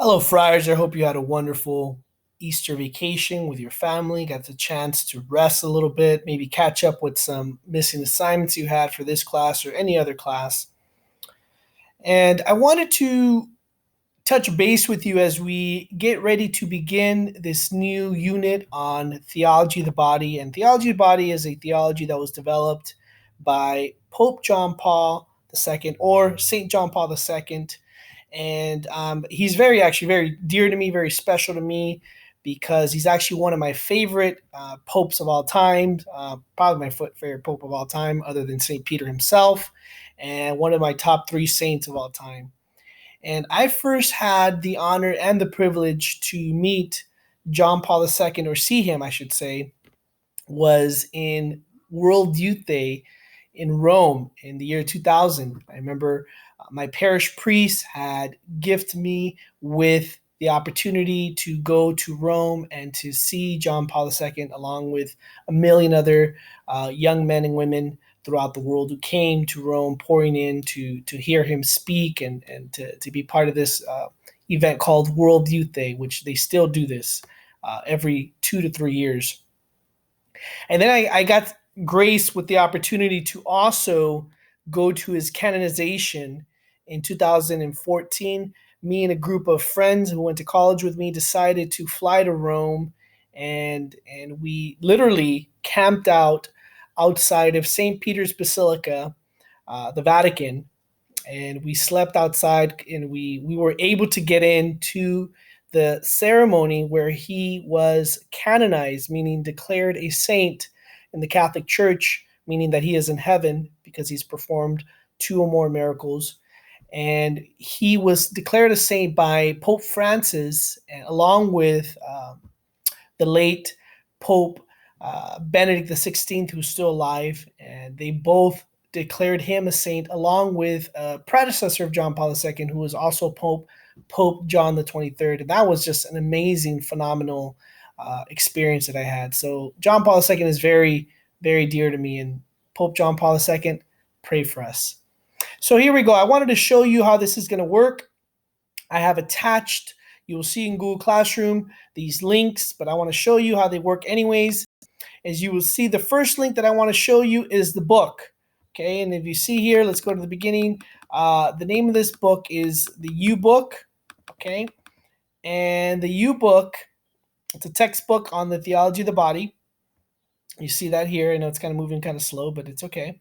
Hello, friars. I hope you had a wonderful Easter vacation with your family, got the chance to rest a little bit, maybe catch up with some missing assignments you had for this class or any other class. And I wanted to touch base with you as we get ready to begin this new unit on theology of the body. And theology of the body is a theology that was developed by Pope John Paul II or St. John Paul II. And he's actually very dear to me, very special to me, because he's actually one of my favorite popes of all time, probably my favorite pope of all time, other than St. Peter himself, and one of my top three saints of all time. And I first had the honor and the privilege to meet John Paul II, or see him, I should say, was in World Youth Day in Rome in the year 2000. I remember my parish priest had gifted me with the opportunity to go to Rome and to see John Paul II, along with a million other young men and women throughout the world who came to Rome, pouring in to hear him speak and to be part of this event called World Youth Day, which they still do this every 2 to 3 years. And then I got graced with the opportunity to also go to his canonization in 2014. Me and a group of friends who went to college with me decided to fly to Rome, and we literally camped out outside of St. Peter's Basilica, the Vatican, and we slept outside, and we were able to get into the ceremony where he was canonized, meaning declared a saint in the Catholic Church, meaning that he is in heaven because he's performed two or more miracles. And he was declared a saint by Pope Francis, along with the late Pope Benedict XVI, who's still alive. And they both declared him a saint, along with a predecessor of John Paul II, who was also Pope John the 23rd. And that was just an amazing, phenomenal experience that I had. So John Paul II is very, very dear to me. And Pope John Paul II, pray for us. So here we go. I wanted to show you how this is going to work. I have attached, you will see in Google Classroom, these links, but I want to show you how they work anyways. As you will see, the first link that I want to show you is the book. Okay, and if you see here, let's go to the beginning. The name of this book is the U Book. Okay, and the U Book, it's a textbook on the theology of the body. You see that here. I know it's kind of moving kind of slow, but it's okay.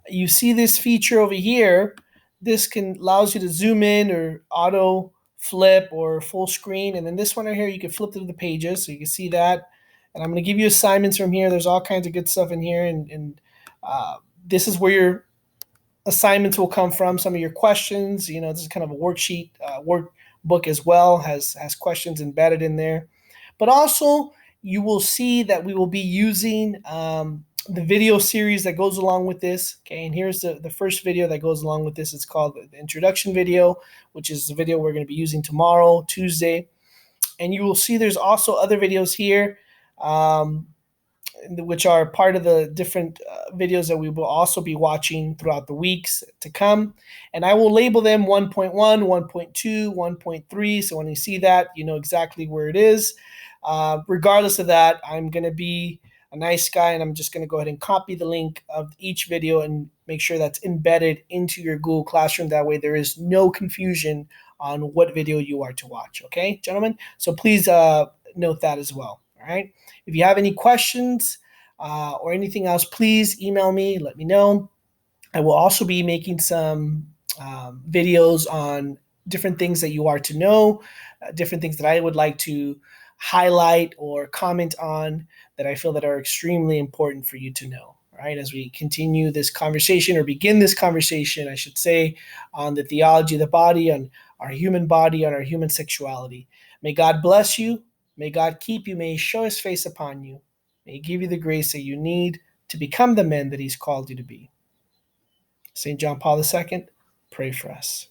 You see this feature over here. This allows you to zoom in or auto flip or full screen. And then this one right here, you can flip through the pages so you can see that. And I'm going to give you assignments from here. There's all kinds of good stuff in here. And this is where your assignments will come from. Some of your questions, this is kind of a worksheet, workbook as well, has questions embedded in there. But also, you will see that we will be using the video series that goes along with this. Okay, and here's the first video that goes along with this. It's called the introduction video, which is the video we're going to be using tomorrow, Tuesday. And you will see there's also other videos here, which are part of the different videos that we will also be watching throughout the weeks to come. And I will label them 1.1, 1.2, 1.3. So when you see that, you know exactly where it is. Regardless of that, I'm going to be a nice guy, and I'm just going to go ahead and copy the link of each video and make sure that's embedded into your Google Classroom. That way there is no confusion on what video you are to watch. Okay, gentlemen? So please note that as well. All right. If you have any questions or anything else, please email me. Let me know. I will also be making some videos on different things that you are to know, different things that I would like to highlight or comment on that I feel that are extremely important for you to know, right? As we continue this conversation, or begin this conversation, I should say, on the theology of the body, on our human body, on our human sexuality. May God bless you. May God keep you. May He show His face upon you. May He give you the grace that you need to become the men that He's called you to be. St. John Paul II, pray for us.